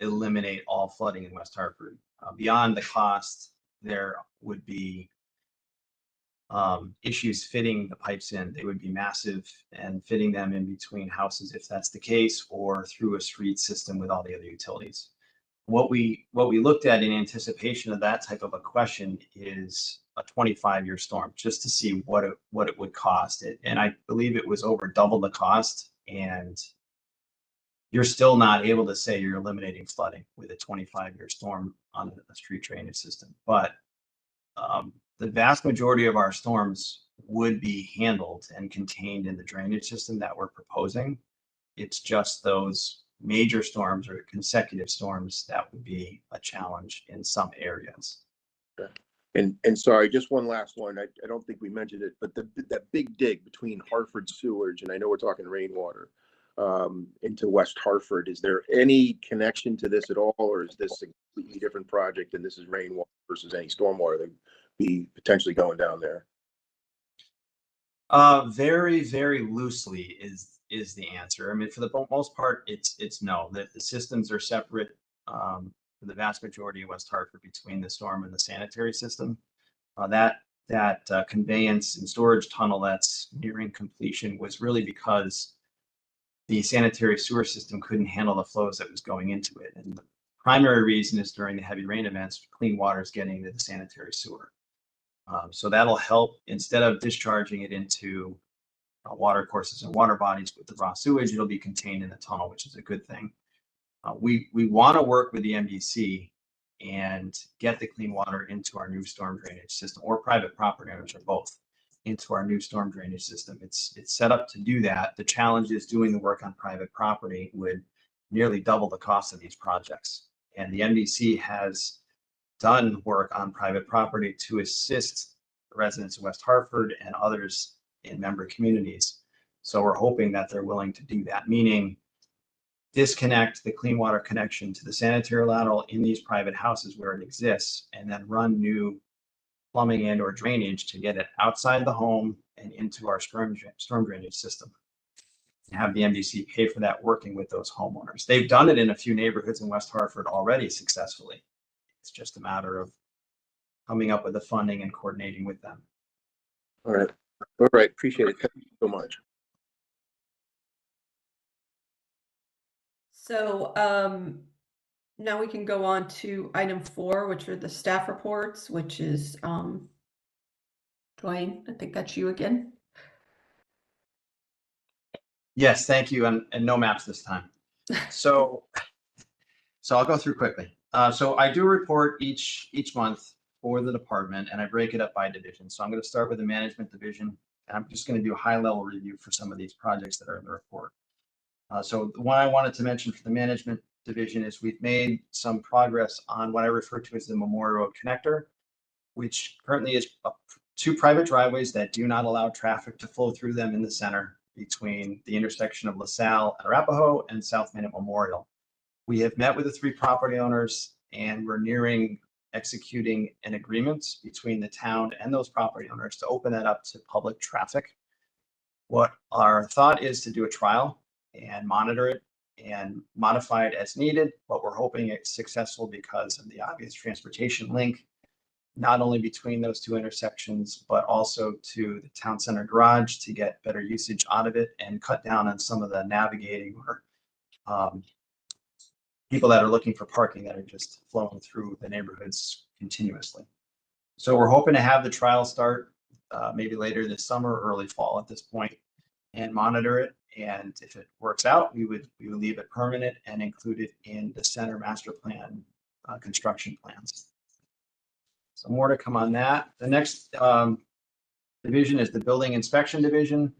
eliminate all flooding in West Hartford. Beyond the cost, there would be issues fitting the pipes in. They would be massive, and fitting them in between houses, if that's the case, or through a street system with all the other utilities. What we looked at in anticipation of that type of a question is a 25-year storm, just to see what it would cost. And I believe it was over double the cost, and you're still not able to say you're eliminating flooding with a 25-year storm on a street drainage system. But the vast majority of our storms would be handled and contained in the drainage system that we're proposing. It's just those major storms or consecutive storms that would be a challenge in some areas. And sorry, just one last one. I don't think we mentioned it, but that big dig between Hartford sewage, and I know we're talking rainwater, into West Hartford, is there any connection to this at all, or is this a completely different project and this is rainwater versus any stormwater that be potentially going down there? Very, very loosely is the answer. I mean, for the most part, it's no. The systems are separate for the vast majority of West Hartford between the storm and the sanitary system. That conveyance and storage tunnel that's nearing completion was really because the sanitary sewer system couldn't handle the flows that was going into it. And the primary reason is during the heavy rain events, clean water is getting into the sanitary sewer. So that'll help, instead of discharging it into water courses and water bodies with the raw sewage, it'll be contained in the tunnel, which is a good thing. We want to work with the MDC and get the clean water into our new storm drainage system, or private property owners, or both, into our new storm drainage system. It's set up to do that. The challenge is doing the work on private property would nearly double the cost of these projects. And the MDC has done work on private property to assist the residents of West Hartford and others in member communities. So we're hoping that they're willing to do that, meaning disconnect the clean water connection to the sanitary lateral in these private houses where it exists, and then run new plumbing and or drainage to get it outside the home and into our storm drainage system. And have the MDC pay for that, working with those homeowners. They've done it in a few neighborhoods in West Hartford already successfully. It's just a matter of coming up with the funding and coordinating with them. All right. All right. Appreciate it. Thank you so much. So now we can go on to item 4, which are the staff reports, which is Dwayne, I think that's you again. Yes, thank you, and no maps this time. So I'll go through quickly. So I do report each month for the department, and I break it up by division. So I'm going to start with the management division, and I'm just going to do a high-level review for some of these projects that are in the report. So the one I wanted to mention for the management division is we've made some progress on what I refer to as the Memorial Road Connector, which currently is 2 private driveways that do not allow traffic to flow through them in the center between the intersection of LaSalle and Arapahoe and South Main at Memorial. We have met with the 3 property owners, and we're nearing executing an agreement between the town and those property owners to open that up to public traffic. What our thought is to do a trial and monitor it and modify it as needed, but we're hoping it's successful because of the obvious transportation link, not only between those 2 intersections, but also to the town center garage to get better usage out of it and cut down on some of the navigating or people that are looking for parking that are just flowing through the neighborhoods continuously. So we're hoping to have the trial start maybe later this summer, early fall at this point, and monitor it. And if it works out, we would leave it permanent and include it in the center master plan construction plans. So more to come on that. The next division is the building inspection division.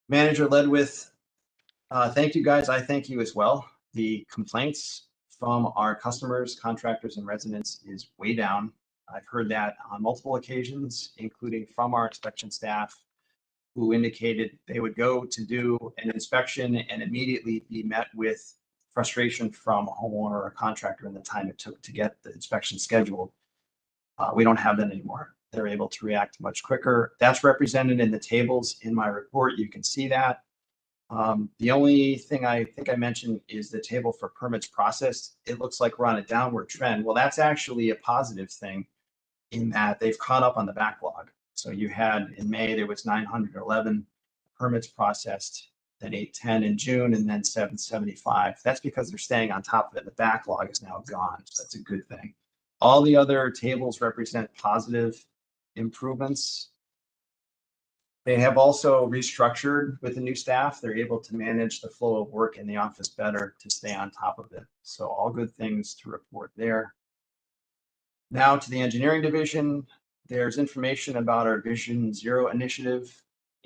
Manager Ledwith, thank you guys. I thank you as well. The complaints from our customers, contractors, and residents is way down. I've heard that on multiple occasions, including from our inspection staff, who indicated they would go to do an inspection and immediately be met with frustration from a homeowner or a contractor in the time it took to get the inspection scheduled. We don't have that anymore. They're able to react much quicker. That's represented in the tables in my report. You can see that. The only thing I think I mentioned is the table for permits processed. It looks like we're on a downward trend. Well, that's actually a positive thing in that they've caught up on the backlog. So you had in May, there was 911 permits processed, then 810 in June, and then 775. That's because they're staying on top of it. The backlog is now gone. So that's a good thing. All the other tables represent positive improvements. They have also restructured with the new staff. They're able to manage the flow of work in the office better to stay on top of it. So all good things to report there. Now to the engineering division, there's information about our Vision Zero initiative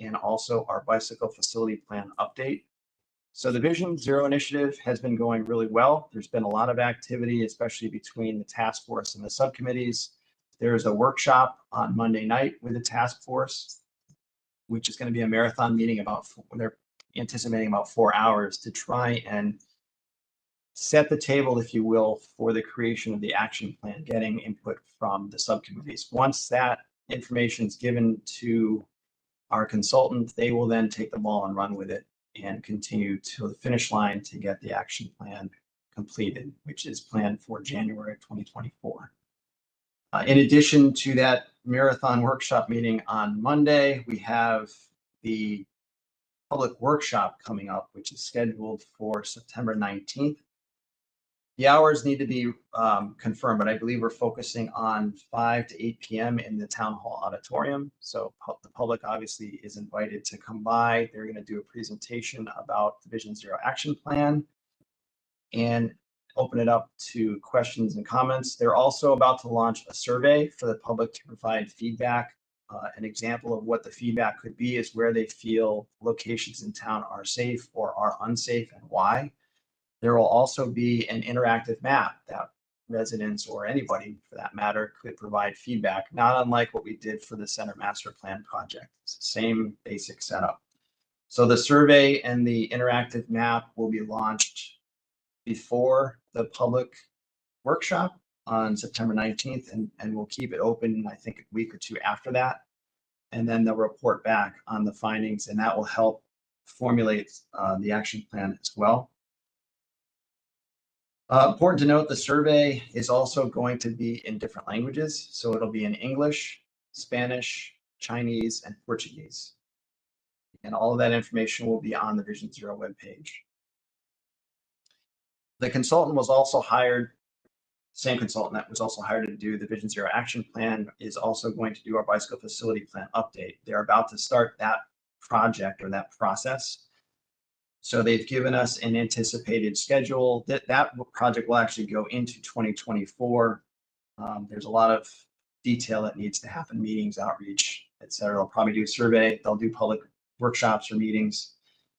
and also our bicycle facility plan update. So the Vision Zero initiative has been going really well. There's been a lot of activity, especially between the task force and the subcommittees. There's a workshop on Monday night with the task force, which is going to be a marathon meeting they're anticipating about 4 hours to try and set the table, if you will, for the creation of the action plan, getting input from the subcommittees. Once that information is given to our consultant, they will then take the ball and run with it and continue to the finish line to get the action plan completed, which is planned for January 2024. In addition to that marathon workshop meeting on Monday, we have the public workshop coming up, which is scheduled for September 19th. The hours need to be confirmed, but I believe we're focusing on 5 to 8 p.m. in the town hall auditorium. So the public obviously is invited to come by. They're going to do a presentation about the Vision Zero action plan and open it up to questions and comments. They're also about to launch a survey for the public to provide feedback. An example of what the feedback could be is where they feel locations in town are safe or are unsafe and why. There will also be an interactive map that residents or anybody for that matter could provide feedback, not unlike what we did for the Center Master Plan project. It's the same basic setup. So the survey and the interactive map will be launched before the public workshop on September 19th, and we'll keep it open, I think, a week or 2 after that. And then they'll report back on the findings, and that will help formulate the action plan as well. Important to note, the survey is also going to be in different languages. So it'll be in English, Spanish, Chinese, and Portuguese. And all of that information will be on the Vision Zero webpage. The consultant was also hired, same consultant that was also hired to do the Vision Zero action plan is also going to do our bicycle facility plan update. They're about to start that project or that process. So they've given us an anticipated schedule that project will actually go into 2024. There's a lot of detail that needs to happen, meetings, outreach, et cetera. They'll probably do a survey. They'll do public workshops or meetings.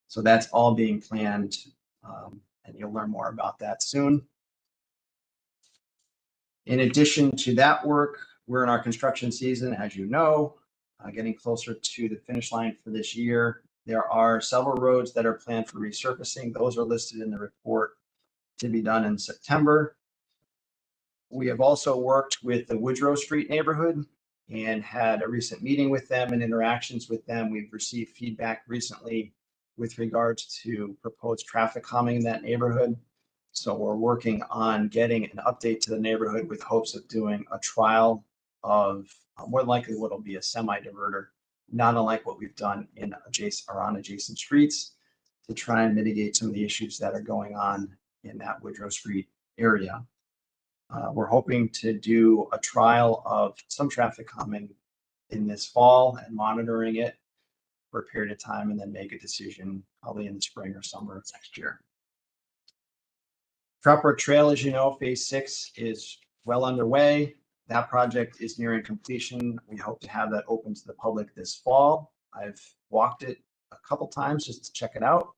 So that's all being planned. And you'll learn more about that soon. In addition to that work, we're in our construction season, as you know, getting closer to the finish line for this year. There are several roads that are planned for resurfacing. Those are listed in the report to be done in September. We have also worked with the Woodrow Street neighborhood and had a recent meeting with them and interactions with them. We've received feedback recently with regards to proposed traffic calming in that neighborhood. So we're working on getting an update to the neighborhood with hopes of doing a trial of more likely what will be a semi-diverter, not unlike what we've done in on adjacent streets to try and mitigate some of the issues that are going on in that Woodrow Street area. We're hoping to do a trial of some traffic calming in this fall and monitoring it for a period of time and then make a decision probably in the spring or summer of next year. Trout Trail, as you know, phase 6 is well underway. That project is nearing completion. We hope to have that open to the public this fall. I've walked it a couple times just to check it out.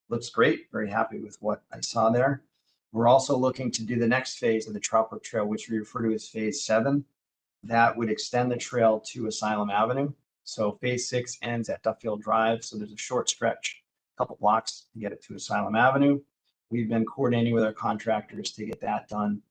Looks great. Very happy with what I saw there. We're also looking to do the next phase of the Trout Trail, which we refer to as phase 7. That would extend the trail to Asylum Avenue. So phase 6 ends at Duffield Drive. So there's a short stretch, a couple blocks to get it to Asylum Avenue. We've been coordinating with our contractors to get that done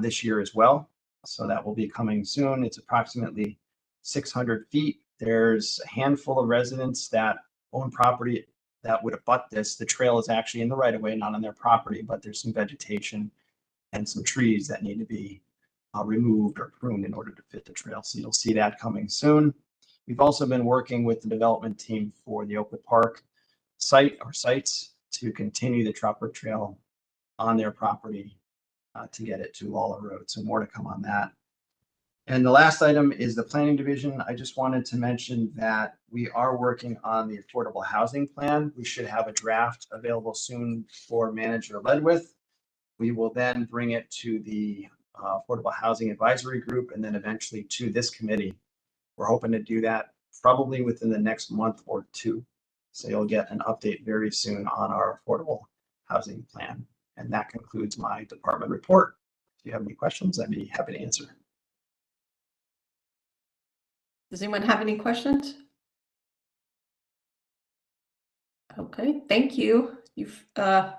this year as well. So that will be coming soon. It's approximately 600 feet. There's a handful of residents that own property that would abut this. The trail is actually in the right of way, not on their property, but there's some vegetation and some trees that need to be removed or pruned in order to fit the trail. So you'll see that coming soon. We've also been working with the development team for the Oakwood Park sites to continue the Trout Trail on their property to get it to Lawler Road. So more to come on that. And the last item is the planning division. I just wanted to mention that we are working on the affordable housing plan. We should have a draft available soon for Manager Ledwith. We will then bring it to the Affordable Housing Advisory Group and then eventually to this committee. We're hoping to do that probably within the next month or two. So you'll get an update very soon on our affordable housing plan. And that concludes my department report. If you have any questions, I'd be happy to answer. Does anyone have any questions? Okay, thank you. You've had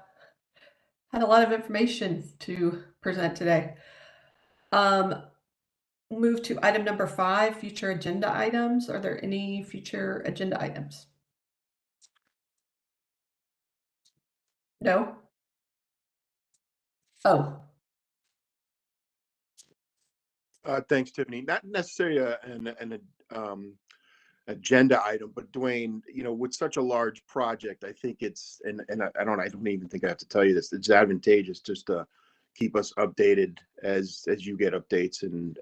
a lot of information to present today. Move to item number 5, future agenda items. Are there any future agenda items? No? Oh, Thanks, Tiffany. Not necessarily an agenda item, but Dwayne, with such a large project, I think it's, and I don't even think I have to tell you this, it's advantageous just to keep us updated as you get updates and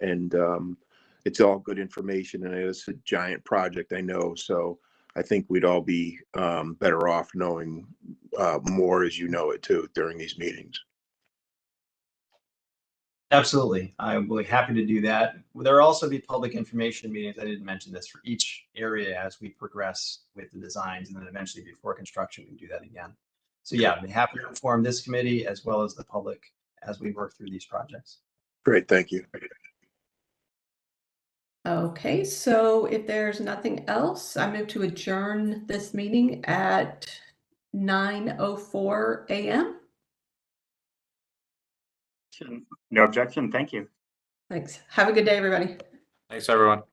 it's all good information. And it's a giant project, I know. So I think we'd all be better off knowing more as you know it too during these meetings. Absolutely. I will be happy to do that. There will also be public information meetings. I didn't mention this for each area as we progress with the designs, and then eventually before construction, we can do that again. So yeah, I'd be happy to inform this committee as well as the public as we work through these projects. Great, thank you. okay. So if there's nothing else, I move to adjourn this meeting at 9:04 a.m. No objection. Thank you. Thanks. Have a good day, everybody. Thanks, everyone.